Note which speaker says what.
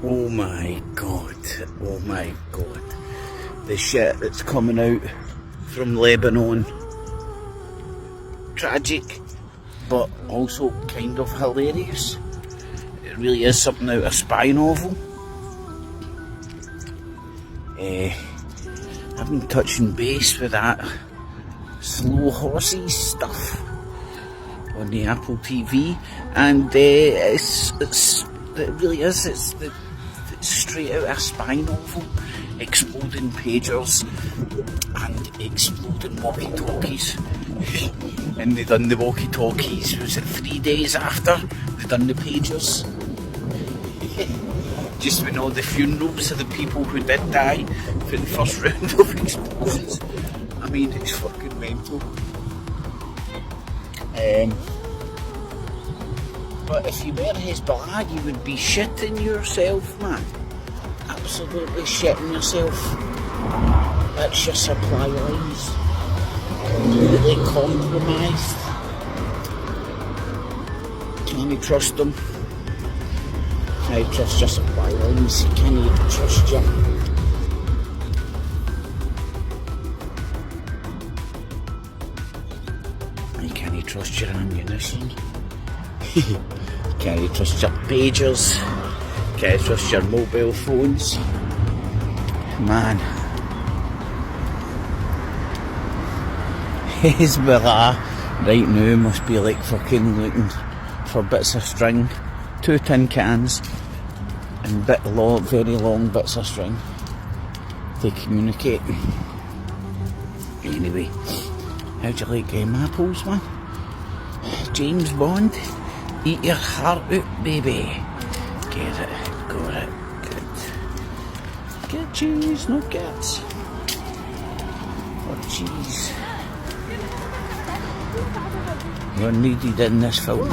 Speaker 1: Oh my god, oh my god. The shit that's coming out from Lebanon. Tragic, but also kind of hilarious. It really is something out of a spy novel. I've been touching base with that slow horses stuff on the Apple TV, and it really is. It's straight out of a spy novel. Exploding pagers and exploding walkie-talkies. And they done the walkie-talkies, was it 3 days after they done the pagers? Just when all the funerals of the people who did die for the first round of explosions. I mean, it's fucking mental. But if you were Hezbollah, you would be shitting yourself, man. Absolutely shitting yourself. That's your supply lines. Completely compromised. Can you trust them? Can you trust your supply lines? Can you trust your... Can you trust your ammunition? Can you trust your pagers? Can you trust your mobile phones? Man. Hezbollah right now must be like fucking looking for bits of string, 2 tin cans and very long bits of string to communicate. Anyway, how'd you like apples, man? James Bond, eat your heart out, baby. Get it, got it, good. Get cheese, no cats. Or cheese. You're needed in this film.